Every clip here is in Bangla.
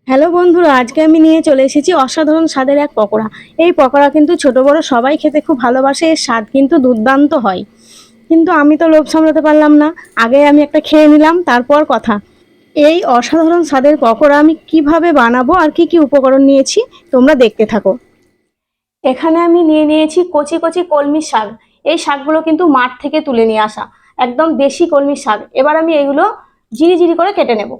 হ্যালো বন্ধুরা, আজকে আমি নিয়ে চলে এসেছি অসাধারণ স্বাদের এক পকোড়া। এই পকোড়া কিন্তু ছোট বড় সবাই খেতে খুব ভালোবাসে। এর স্বাদ কিন্তু দুর্দান্ত হয়। কিন্তু আমি তো লোভ সামলাতে পারলাম না, আগে আমি একটা খেয়ে নিলাম, তারপর কথা। এই অসাধারণ স্বাদের পকোড়া আমি কিভাবে বানাবো আর কি কি উপকরণ নিয়েছি তোমরা দেখতে থাকো। এখানে আমি নিয়ে নিয়েছি কচি কচি কলমি শাক। এই শাকগুলো কিন্তু মাঠ থেকে তুলে নিয়ে আসা, একদম দেশি কলমি শাক। এবার আমি এগুলো জিরি জিরি করে কেটে নেব।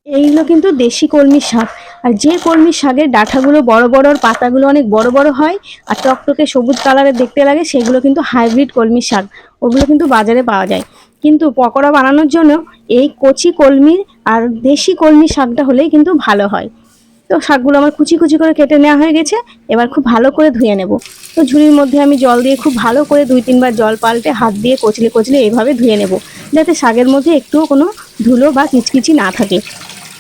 এইগুলো কিন্তু দেশি কলমি শাক। আর যে কলমি শাকের ডাঁটাগুলো বড় বড় আর পাতাগুলো অনেক বড় বড় হয় আর টকটকে সবুজ কালারের দেখতে লাগে, সেগুলো কিন্তু হাইব্রিড কলমি শাক। ওগুলো কিন্তু বাজারে পাওয়া যায়। কিন্তু পকোড়া বানানোর জন্য এই কচি কলমি আর দেশি কলমি শাকটা হলেই কিন্তু ভালো হয়। তো শাকগুলো আমার কুচি কুচি করে কেটে নেওয়া হয়ে গেছে। এবার খুব ভালো করে ধুয়ে নেব। তো ঝুড়ির মধ্যে আমি জল দিয়ে খুব ভালো করে 2-3 বার জল পাল্টে হাত দিয়ে কচলে কচলে এইভাবে ধুয়ে নেব, যাতে শাকের মধ্যে একটুও কোনো ধুলো বা কিচকিচি না থাকে।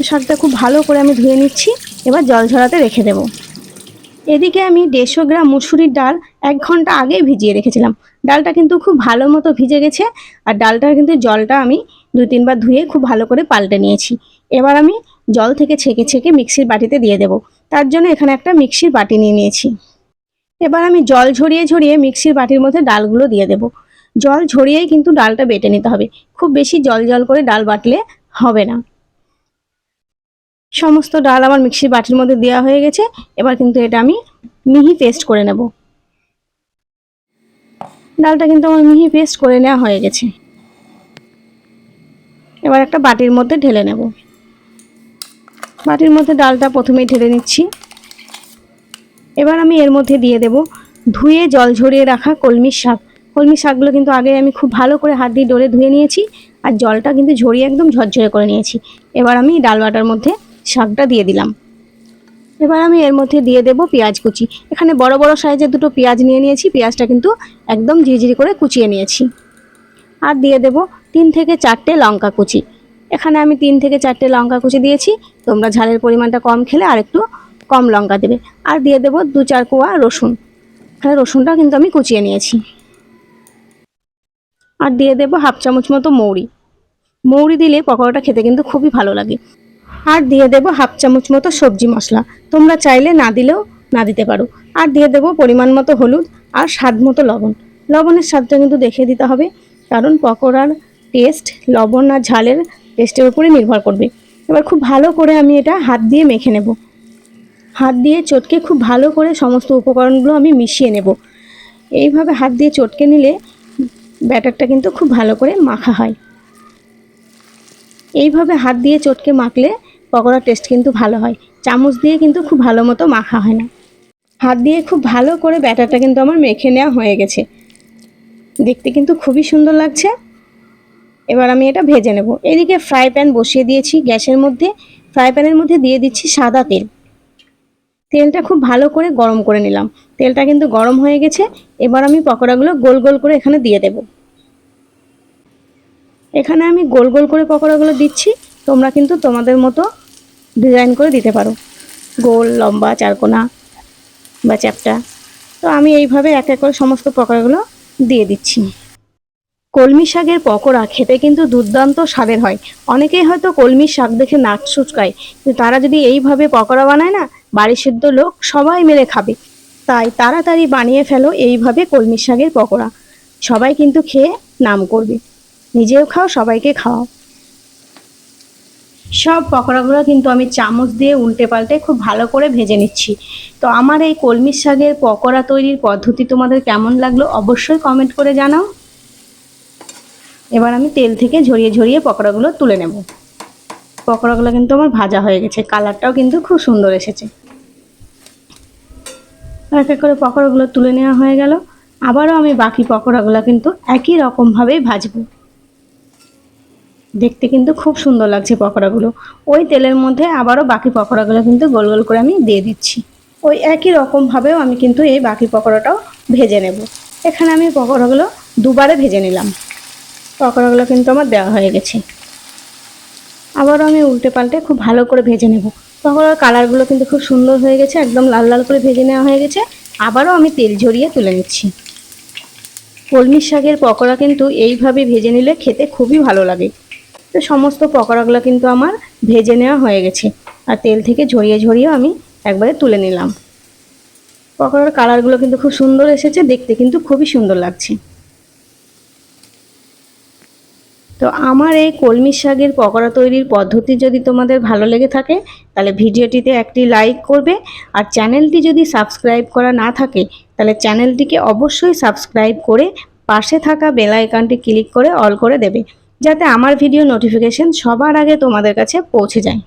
শাকটা খুব ভালো করে আমি ধুয়ে নিচ্ছি। এবার জল ঝরাতে রেখে দেব। এদিকে আমি 150 গ্রাম মুসুরির ডাল 1 ঘন্টা আগে ভিজিয়ে রেখেছিলাম। ডালটা কিন্তু খুব ভালো মতো ভিজে গেছে। আর ডালটার কিন্তু জলটা আমি 2-3 বার ধুয়ে খুব ভালো করে পাল্টে নিয়েছি। এবার আমি জল থেকে ছেঁকে ছেঁকে মিক্সির বাটিতে দিয়ে দেব। তার জন্য এখানে একটা মিক্সির বাটি নিয়ে নিয়েছি। এবার আমি জল ঝরিয়ে ঝরিয়ে মিক্সির বাটির মধ্যে ডালগুলো দিয়ে দেব। জল ঝরিয়েই কিন্তু ডালটা বেটে নিতে হবে। খুব বেশি জল জল করে ডাল বাটলে হবে না। সমস্ত ডাল আমার মিক্সির বাটির মধ্যে দেওয়া হয়ে গেছে। এবার কিন্তু এটা আমি মিহি পেস্ট করে নেব। ডালটা কিন্তু আমার মিহি পেস্ট করে নেওয়া হয়ে গেছে। এবার একটা বাটির মধ্যে ঢেলে নেব। বাটির মধ্যে ডালটা প্রথমেই ঢেলে নিচ্ছি। এবার আমি এর মধ্যে দিয়ে দেব ধুয়ে জল ঝরিয়ে রাখা কলমি শাক। কলমি শাকগুলো কিন্তু আগে আমি খুব ভালো করে হাত দিয়ে ডলে ধুয়ে নিয়েছি। আর জলটা কিন্তু ঝরিয়ে একদম ঝরঝরে করে নিয়েছি। এবার আমি ডাল বাটার মধ্যে শাকটা দিয়ে দিলাম। এবার আমি এর মধ্যে দিয়ে দেব পেঁয়াজ কুচি। এখানে বড় বড় সাইজের দুটো পেঁয়াজ নিয়ে নিয়েছি। পেঁয়াজটা কিন্তু একদম ঝিরিঝিরি করে কুচিয়ে নিয়েছি। আর দিয়ে দেব 3 থেকে 4টে লঙ্কা কুচি। এখানে আমি 3 থেকে 4টে লঙ্কা কুচি দিয়েছি। তোমরা ঝালের পরিমাণটা কম খেলে আর একটু কম লঙ্কা দেবে। আর দিয়ে দেব 2-4 কোয়া রসুন। এখানে রসুনটা কিন্তু আমি কুচিয়ে নিয়েছি। আর দিয়ে দেব হাফ চামচ মতো মৌরি। মৌরি দিলে পকোড়াটা খেতে কিন্তু খুবই ভালো লাগে। আর দিয়ে দেব হাফ চামচ মতো সবজি মশলা। তোমরা চাইলে না দিলেও না দিতে পারো। আর দিয়ে দেব পরিমাণ মতো হলুদ আর স্বাদ মতো লবণ। লবণের স্বাদটা কিন্তু দেখে দিতে হবে, কারণ পকোড়ার টেস্ট লবণ আর ঝালের টেস্টের উপরে নির্ভর করবে। এবার খুব ভালো করে আমি এটা হাত দিয়ে মেখে নেব। হাত দিয়ে চটকে খুব ভালো করে সমস্ত উপকরণগুলো আমি মিশিয়ে নেব। এইভাবে হাত দিয়ে চটকে নিলে ব্যাটারটা কিন্তু খুব ভালো করে মাখা হয়। এইভাবে হাত দিয়ে চটকে মাখলে পকোড়ার টেস্ট কিন্তু ভালো হয়। চামচ দিয়ে কিন্তু খুব ভালো মতো মাখা হয় না। হাত দিয়ে খুব ভালো করে ব্যাটারটা কিন্তু আমার মেখে নেওয়া হয়ে গেছে। দেখতে কিন্তু খুবই সুন্দর লাগছে। এবার আমি এটা ভেজে নেব। এদিকে ফ্রাই প্যান বসিয়ে দিয়েছি গ্যাসের মধ্যে। ফ্রাই প্যানের মধ্যে দিয়ে দিচ্ছি সাদা তেল। তেলটা খুব ভালো করে গরম করে নিলাম। তেলটা কিন্তু গরম হয়ে গেছে। এবার আমি পকোড়াগুলো গোল গোল করে এখানে দিয়ে দেব। এখানে আমি গোল গোল করে পকোড়াগুলো দিচ্ছি। তোমরা কিন্তু তোমাদের মতো ডিজাইন করে দিতে পারো, গোল, লম্বা, চারকোনা বা চ্যাপ্টা। তো আমি এইভাবে এক এক করে সমস্ত পকোড়াগুলো দিয়ে দিচ্ছি। কলমি শাকের পকোড়া খেতে কিন্তু দুর্দান্ত স্বাদের হয়। অনেকেই হয়তো কলমি শাক দেখে নাক চুচকায়, কিন্তু তারা যদি এইভাবে পকোড়া বানায় না, বাড়ির সিদ্ধ লোক সবাই মিলে খাবে। তাই তাড়াতাড়ি বানিয়ে ফেলো এইভাবে কলমি শাকের পকোড়া। সবাই কিন্তু খেয়ে নাম করবে। নিজেও খাও, সবাইকে খাওয়াও। সব পকোড়াগুলো কিন্তু আমি চামচ দিয়ে উল্টে পাল্টে খুব ভালো করে ভেজে নিচ্ছি। তো আমার এই কলমি শাকের পকোড়া তৈরির পদ্ধতি তোমাদের কেমন লাগলো অবশ্যই কমেন্ট করে জানাও। এবার আমি তেল থেকে ঝরিয়ে ঝরিয়ে পকোড়াগুলো তুলে নেব। পকোড়াগুলো কিন্তু আমার ভাজা হয়ে গেছে, কালারটাও কিন্তু খুব সুন্দর এসেছে। এক এক করে পকোড়াগুলো তুলে নেওয়া হয়ে গেল। আবারও আমি বাকি পকোড়াগুলো কিন্তু একই রকমভাবেই ভাজবো। দেখতে কিন্তু খুব সুন্দর লাগছে পকোড়াগুলো। ওই তেলের মধ্যে আবারও বাকি পকোড়াগুলো কিন্তু গোল গোল করে আমি দিয়ে দিচ্ছি। ওই একই রকমভাবেও আমি কিন্তু এই বাকি পকোড়াটাও ভেজে নেব। এখানে আমি পকোড়াগুলো দুবারে ভেজে নিলাম। পকোড়াগুলো কিন্তু আমার দেওয়া হয়ে গেছে। আবারও আমি উল্টে পাল্টে খুব ভালো করে ভেজে নেব। পকোড়ার কালারগুলো কিন্তু খুব সুন্দর হয়ে গেছে, একদম লাল লাল করে ভেজে নেওয়া হয়ে গেছে। আবারও আমি তেল ঝরিয়ে তুলে নিচ্ছি। কলমি শাকের পকোড়া কিন্তু এইভাবে ভেজে নিলে খেতে খুবই ভালো লাগে। তো সমস্ত পকোড়াগুলো কিন্তু আমার ভেজে নেওয়া হয়ে গেছে। আর তেল থেকে ঝরিয়ে ঝরিয়েও আমি একবারে তুলে নিলাম। পকোড়ার কালারগুলো কিন্তু খুব সুন্দর এসেছে, দেখতে কিন্তু খুবই সুন্দর লাগছে। তো আমার এই কলমি শাকের পকোড়া তৈরির পদ্ধতি যদি তোমাদের ভালো লেগে থাকে তাহলে ভিডিওটিতে একটি লাইক করবে, আর চ্যানেলটি যদি সাবস্ক্রাইব করা না থাকে তাহলে চ্যানেলটিকে অবশ্যই সাবস্ক্রাইব করে পাশে থাকা বেল আইকনটি ক্লিক করে অল করে দেবে, যাতে আমার ভিডিও নোটিফিকেশন সবার আগে তোমাদের কাছে পৌঁছে যায়।